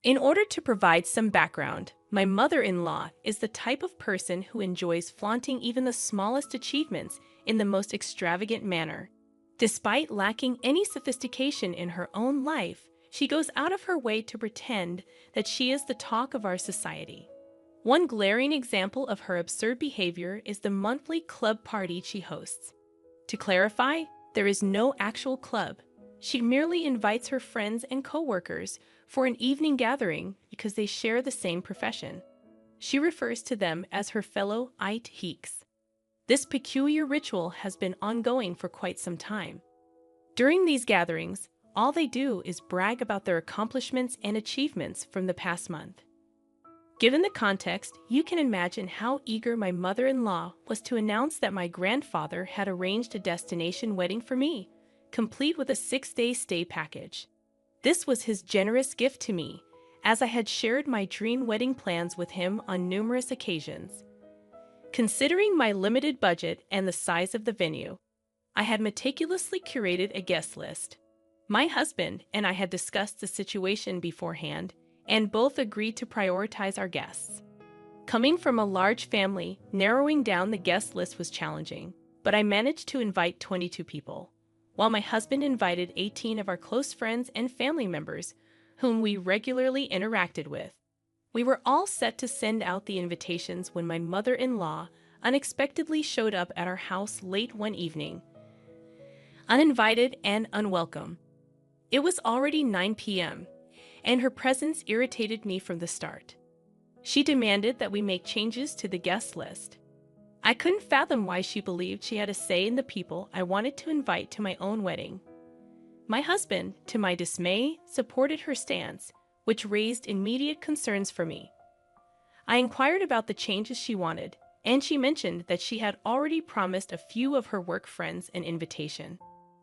In order to provide some background, my mother-in-law is the type of person who enjoys flaunting even the smallest achievements in the most extravagant manner. Despite lacking any sophistication in her own life, she goes out of her way to pretend that she is the talk of our society. One glaring example of her absurd behavior is the monthly club party she hosts. To clarify, there is no actual club. She merely invites her friends and coworkers for an evening gathering because they share the same profession. She refers to them as her fellow aita. This peculiar ritual has been ongoing for quite some time. During these gatherings, all they do is brag about their accomplishments and achievements from the past month. Given the context, you can imagine how eager my mother-in-law was to announce that my grandfather had arranged a destination wedding for me, complete with a 6-day stay package. This was his generous gift to me, as I had shared my dream wedding plans with him on numerous occasions. Considering my limited budget and the size of the venue, I had meticulously curated a guest list. My husband and I had discussed the situation beforehand, and both agreed to prioritize our guests. Coming from a large family, narrowing down the guest list was challenging, but I managed to invite 22 people, while my husband invited 18 of our close friends and family members whom we regularly interacted with. We were all set to send out the invitations when my mother-in-law unexpectedly showed up at our house late one evening, uninvited and unwelcome. It was already 9 p.m., and her presence irritated me from the start. She demanded that we make changes to the guest list. I couldn't fathom why she believed she had a say in the people I wanted to invite to my own wedding. My husband, to my dismay, supported her stance, which raised immediate concerns for me. I inquired about the changes she wanted, and she mentioned that she had already promised a few of her work friends an invitation.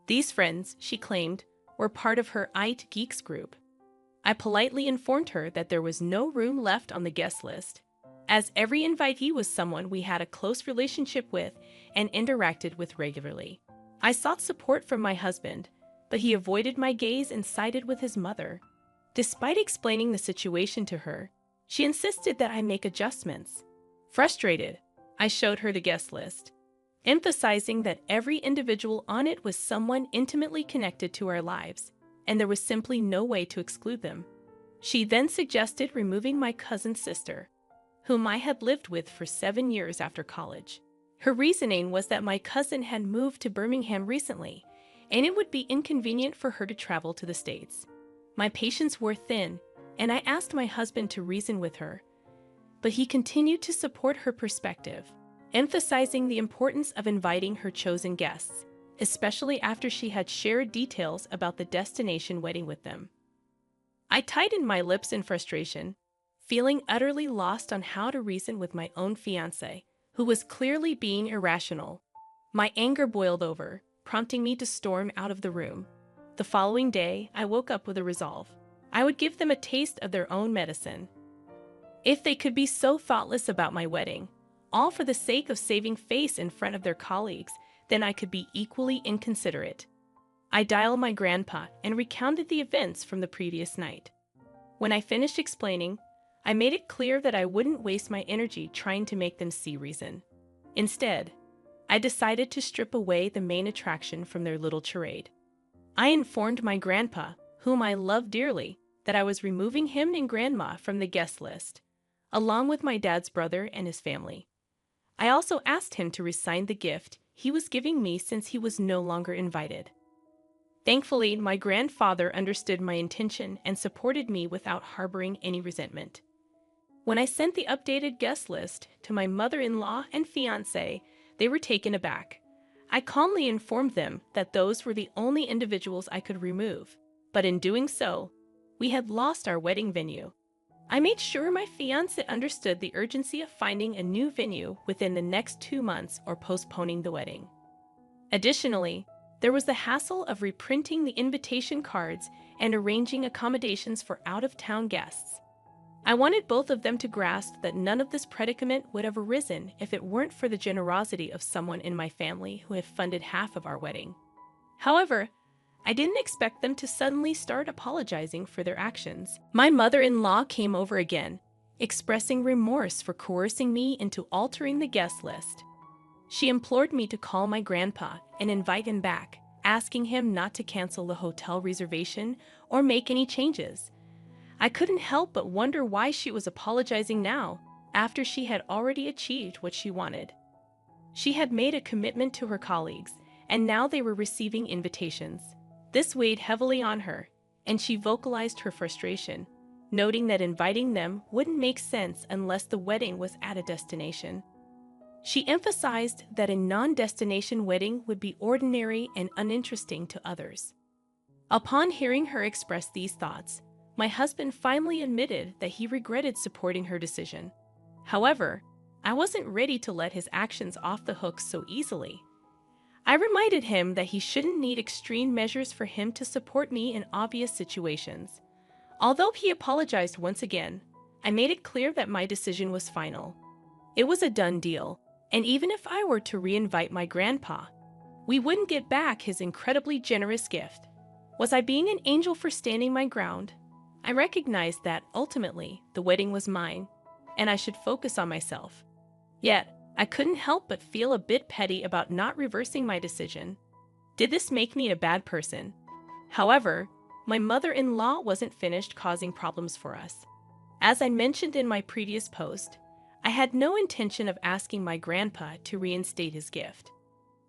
These friends, she claimed, were part of her IT Geeks group. I politely informed her that there was no room left on the guest list, as every invitee was someone we had a close relationship with and interacted with regularly. I sought support from my husband, but he avoided my gaze and sided with his mother. Despite explaining the situation to her, she insisted that I make adjustments. Frustrated, I showed her the guest list, emphasizing that every individual on it was someone intimately connected to our lives, and there was simply no way to exclude them. She then suggested removing my cousin's sister, whom I had lived with for 7 years after college. Her reasoning was that my cousin had moved to Birmingham recently, and it would be inconvenient for her to travel to the States. My patience wore thin, and I asked my husband to reason with her, but he continued to support her perspective, emphasizing the importance of inviting her chosen guests, especially after she had shared details about the destination wedding with them. I tightened my lips in frustration, feeling utterly lost on how to reason with my own fiancé, who was clearly being irrational. My anger boiled over, prompting me to storm out of the room. The following day, I woke up with a resolve. I would give them a taste of their own medicine. If they could be so thoughtless about my wedding, all for the sake of saving face in front of their colleagues, then I could be equally inconsiderate. I dialed my grandpa and recounted the events from the previous night. When I finished explaining, I made it clear that I wouldn't waste my energy trying to make them see reason. Instead, I decided to strip away the main attraction from their little charade. I informed my grandpa, whom I love dearly, that I was removing him and grandma from the guest list, along with my dad's brother and his family. I also asked him to resign the gift he was giving me since he was no longer invited. Thankfully, my grandfather understood my intention and supported me without harboring any resentment. When I sent the updated guest list to my mother-in-law and fiancé, they were taken aback. I calmly informed them that those were the only individuals I could remove, but in doing so, we had lost our wedding venue. I made sure my fiancé understood the urgency of finding a new venue within the next 2 months or postponing the wedding. Additionally, there was the hassle of reprinting the invitation cards and arranging accommodations for out-of-town guests. I wanted both of them to grasp that none of this predicament would have arisen if it weren't for the generosity of someone in my family who had funded half of our wedding. However, I didn't expect them to suddenly start apologizing for their actions. My mother-in-law came over again, expressing remorse for coercing me into altering the guest list. She implored me to call my grandpa and invite him back, asking him not to cancel the hotel reservation or make any changes. I couldn't help but wonder why she was apologizing now, after she had already achieved what she wanted. She had made a commitment to her colleagues, and now they were receiving invitations. This weighed heavily on her, and she vocalized her frustration, noting that inviting them wouldn't make sense unless the wedding was at a destination. She emphasized that a non-destination wedding would be ordinary and uninteresting to others. Upon hearing her express these thoughts, my husband finally admitted that he regretted supporting her decision. However, I wasn't ready to let his actions off the hook so easily. I reminded him that he shouldn't need extreme measures for him to support me in obvious situations. Although he apologized once again, I made it clear that my decision was final. It was a done deal, and even if I were to re-invite my grandpa, we wouldn't get back his incredibly generous gift. Was I being an angel for standing my ground? I recognized that, ultimately, the wedding was mine, and I should focus on myself. Yet, I couldn't help but feel a bit petty about not reversing my decision. Did this make me a bad person? However, my mother-in-law wasn't finished causing problems for us. As I mentioned in my previous post, I had no intention of asking my grandpa to reinstate his gift.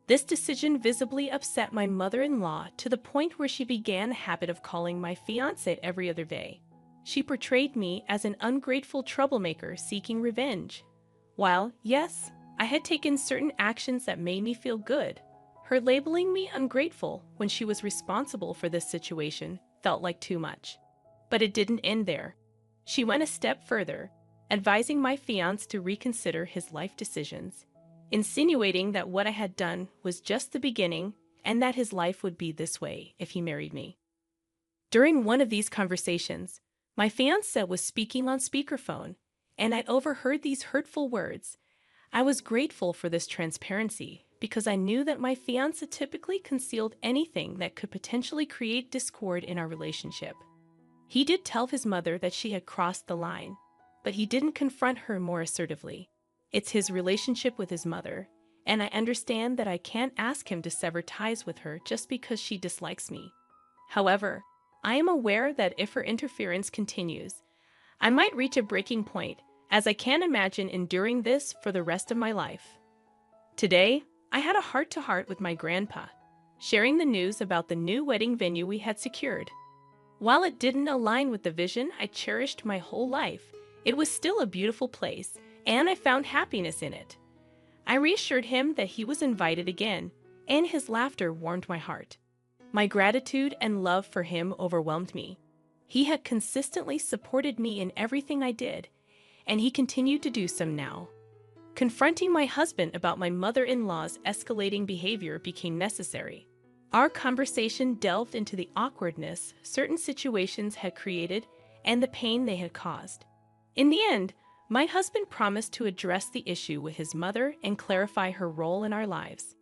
This decision visibly upset my mother-in-law to the point where she began a habit of calling my fiancé every other day. She portrayed me as an ungrateful troublemaker seeking revenge. While, yes, I had taken certain actions that made me feel good, her labeling me ungrateful when she was responsible for this situation felt like too much. But it didn't end there. She went a step further, advising my fiancé to reconsider his life decisions, insinuating that what I had done was just the beginning and that his life would be this way if he married me. During one of these conversations, my fiancé was speaking on speakerphone, and I overheard these hurtful words. I was grateful for this transparency because I knew that my fiancé typically concealed anything that could potentially create discord in our relationship. He did tell his mother that she had crossed the line, but he didn't confront her more assertively. It's his relationship with his mother, and I understand that I can't ask him to sever ties with her just because she dislikes me. However, I am aware that if her interference continues, I might reach a breaking point, as I can't imagine enduring this for the rest of my life. Today, I had a heart-to-heart with my grandpa, sharing the news about the new wedding venue we had secured. While it didn't align with the vision I cherished my whole life, it was still a beautiful place, and I found happiness in it. I reassured him that he was invited again, and his laughter warmed my heart. My gratitude and love for him overwhelmed me. He had consistently supported me in everything I did, and he continued to do so now. Confronting my husband about my mother-in-law's escalating behavior became necessary. Our conversation delved into the awkwardness certain situations had created and the pain they had caused. In the end, my husband promised to address the issue with his mother and clarify her role in our lives.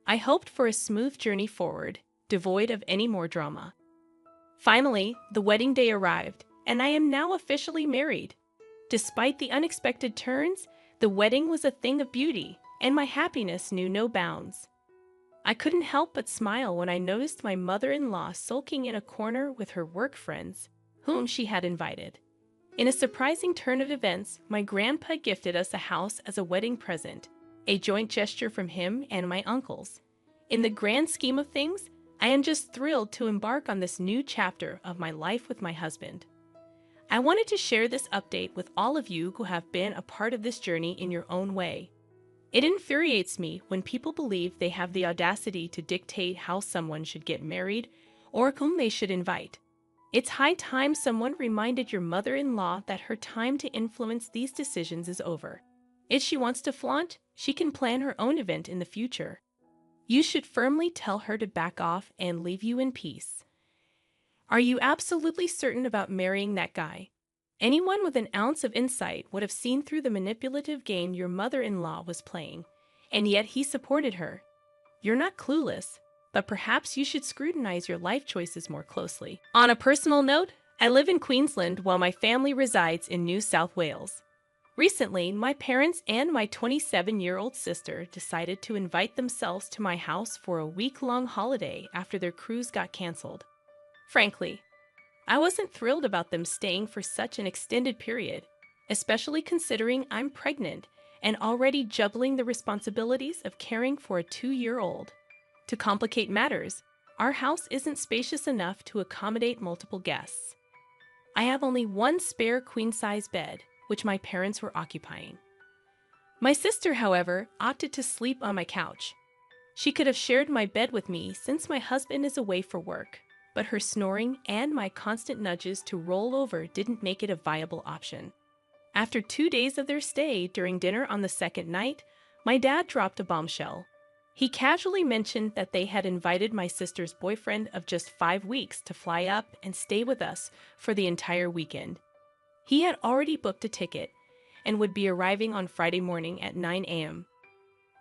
I hoped for a smooth journey forward, devoid of any more drama. Finally, the wedding day arrived, and I am now officially married. Despite the unexpected turns, the wedding was a thing of beauty, and my happiness knew no bounds. I couldn't help but smile when I noticed my mother-in-law sulking in a corner with her work friends, whom she had invited. In a surprising turn of events, my grandpa gifted us a house as a wedding present, a joint gesture from him and my uncles. In the grand scheme of things, I am just thrilled to embark on this new chapter of my life with my husband. I wanted to share this update with all of you who have been a part of this journey in your own way. It infuriates me when people believe they have the audacity to dictate how someone should get married or whom they should invite. It's high time someone reminded your mother-in-law that her time to influence these decisions is over. If she wants to flaunt, she can plan her own event in the future. You should firmly tell her to back off and leave you in peace. Are you absolutely certain about marrying that guy? Anyone with an ounce of insight would have seen through the manipulative game your mother-in-law was playing, and yet he supported her. You're not clueless. but perhaps you should scrutinize your life choices more closely. On a personal note, I live in Queensland while my family resides in New South Wales. Recently, my parents and my 27-year-old sister decided to invite themselves to my house for a week-long holiday after their cruise got canceled. Frankly, I wasn't thrilled about them staying for such an extended period, especially considering I'm pregnant and already juggling the responsibilities of caring for a 2-year-old. To complicate matters, our house isn't spacious enough to accommodate multiple guests. I have only one spare queen-size bed, which my parents were occupying. My sister, however, opted to sleep on my couch. She could have shared my bed with me since my husband is away for work, but her snoring and my constant nudges to roll over didn't make it a viable option. After 2 days of their stay, during dinner on the second night, my dad dropped a bombshell. He casually mentioned that they had invited my sister's boyfriend of just 5 weeks to fly up and stay with us for the entire weekend. He had already booked a ticket and would be arriving on Friday morning at 9 a.m.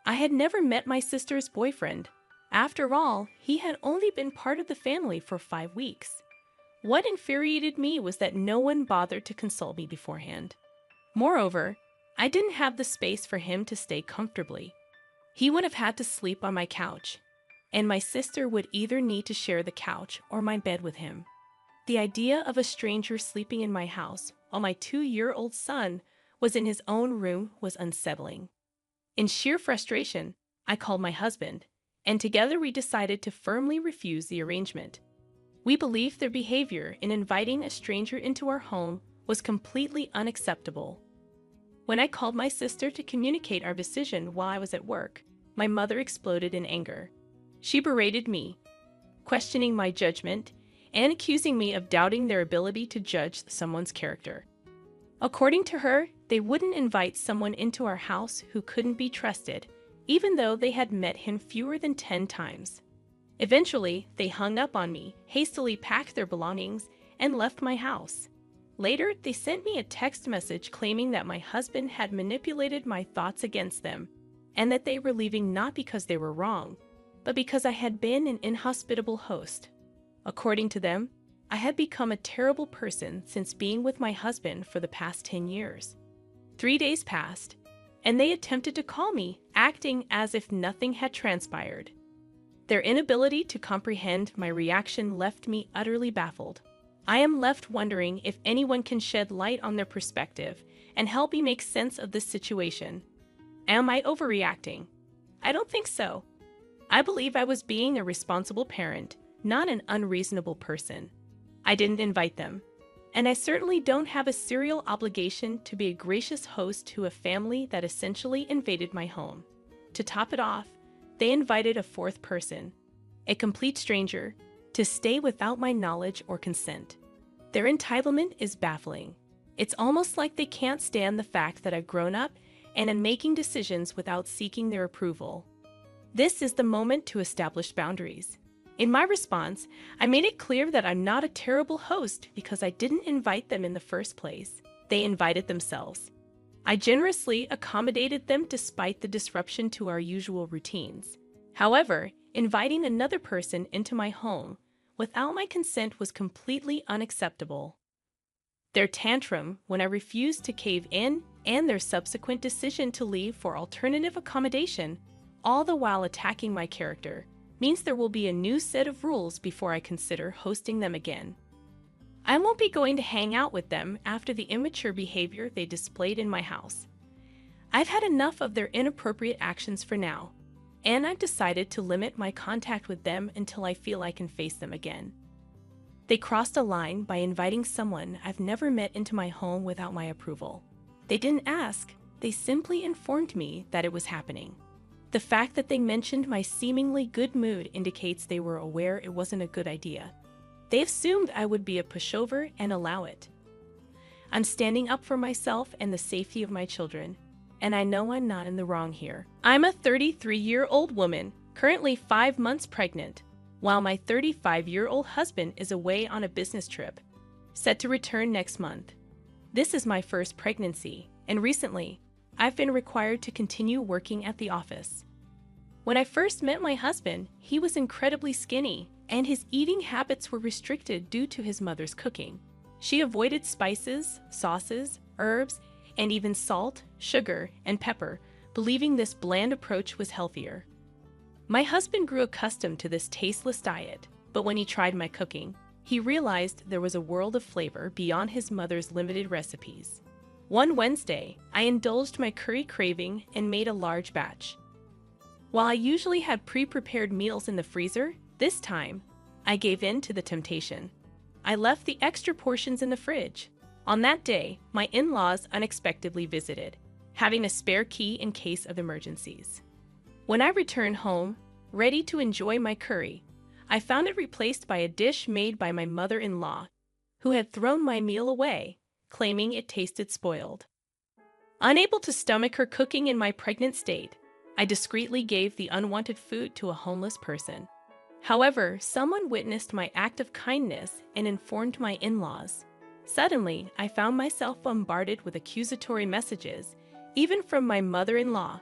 I had never met my sister's boyfriend. After all, he had only been part of the family for 5 weeks. What infuriated me was that no one bothered to consult me beforehand. Moreover, I didn't have the space for him to stay comfortably. He would have had to sleep on my couch, and my sister would either need to share the couch or my bed with him. The idea of a stranger sleeping in my house while my 2-year-old son was in his own room was unsettling. In sheer frustration, I called my husband, and together we decided to firmly refuse the arrangement. We believed their behavior in inviting a stranger into our home was completely unacceptable. When I called my sister to communicate our decision while I was at work, my mother exploded in anger. She berated me, questioning my judgment and accusing me of doubting their ability to judge someone's character. According to her, they wouldn't invite someone into our house who couldn't be trusted, even though they had met him fewer than 10 times. Eventually, they hung up on me, hastily packed their belongings, and left my house. Later, they sent me a text message claiming that my husband had manipulated my thoughts against them, and that they were leaving not because they were wrong, but because I had been an inhospitable host. According to them, I had become a terrible person since being with my husband for the past 10 years. 3 days passed, and they attempted to call me, acting as if nothing had transpired. Their inability to comprehend my reaction left me utterly baffled. I am left wondering if anyone can shed light on their perspective and help me make sense of this situation. Am I overreacting? I don't think so. I believe I was being a responsible parent, not an unreasonable person. I didn't invite them, and I certainly don't have a serial obligation to be a gracious host to a family that essentially invaded my home. To top it off, they invited a fourth person, a complete stranger, to stay without my knowledge or consent. Their entitlement is baffling. It's almost like they can't stand the fact that I've grown up and am making decisions without seeking their approval. This is the moment to establish boundaries. In my response, I made it clear that I'm not a terrible host because I didn't invite them in the first place. They invited themselves. I generously accommodated them despite the disruption to our usual routines. However, inviting another person into my home without my consent was completely unacceptable. Their tantrum when I refused to cave in and their subsequent decision to leave for alternative accommodation, all the while attacking my character, means there will be a new set of rules before I consider hosting them again. I won't be going to hang out with them after the immature behavior they displayed in my house. I've had enough of their inappropriate actions for now, and I've decided to limit my contact with them until I feel I can face them again. They crossed a line by inviting someone I've never met into my home without my approval. They didn't ask, they simply informed me that it was happening. The fact that they mentioned my seemingly good mood indicates they were aware it wasn't a good idea. They assumed I would be a pushover and allow it. I'm standing up for myself and the safety of my children, and I know I'm not in the wrong here. I'm a 33-year-old woman, currently 5 months pregnant, while my 35-year-old husband is away on a business trip, set to return next month. This is my first pregnancy, and recently, I've been required to continue working at the office. When I first met my husband, he was incredibly skinny, and his eating habits were restricted due to his mother's cooking. She avoided spices, sauces, herbs, and even salt, sugar, and pepper, believing this bland approach was healthier. My husband grew accustomed to this tasteless diet, but when he tried my cooking, he realized there was a world of flavor beyond his mother's limited recipes. One Wednesday, I indulged my curry craving and made a large batch. While I usually had pre-prepared meals in the freezer, this time, I gave in to the temptation. I left the extra portions in the fridge. On that day, my in-laws unexpectedly visited, having a spare key in case of emergencies. When I returned home, ready to enjoy my curry, I found it replaced by a dish made by my mother-in-law, who had thrown my meal away, claiming it tasted spoiled. Unable to stomach her cooking in my pregnant state, I discreetly gave the unwanted food to a homeless person. However, someone witnessed my act of kindness and informed my in-laws. Suddenly, I found myself bombarded with accusatory messages, even from my mother-in-law.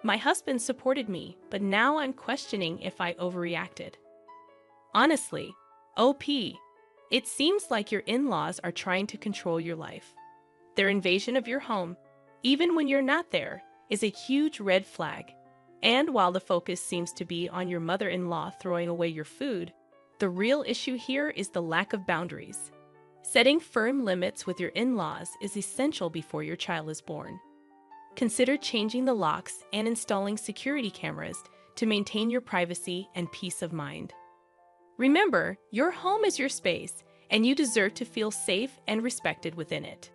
My husband supported me, but now I'm questioning if I overreacted. Honestly, OP, it seems like your in-laws are trying to control your life. Their invasion of your home, even when you're not there, is a huge red flag. And while the focus seems to be on your mother-in-law throwing away your food, the real issue here is the lack of boundaries. Setting firm limits with your in-laws is essential before your child is born. Consider changing the locks and installing security cameras to maintain your privacy and peace of mind. Remember, your home is your space, and you deserve to feel safe and respected within it.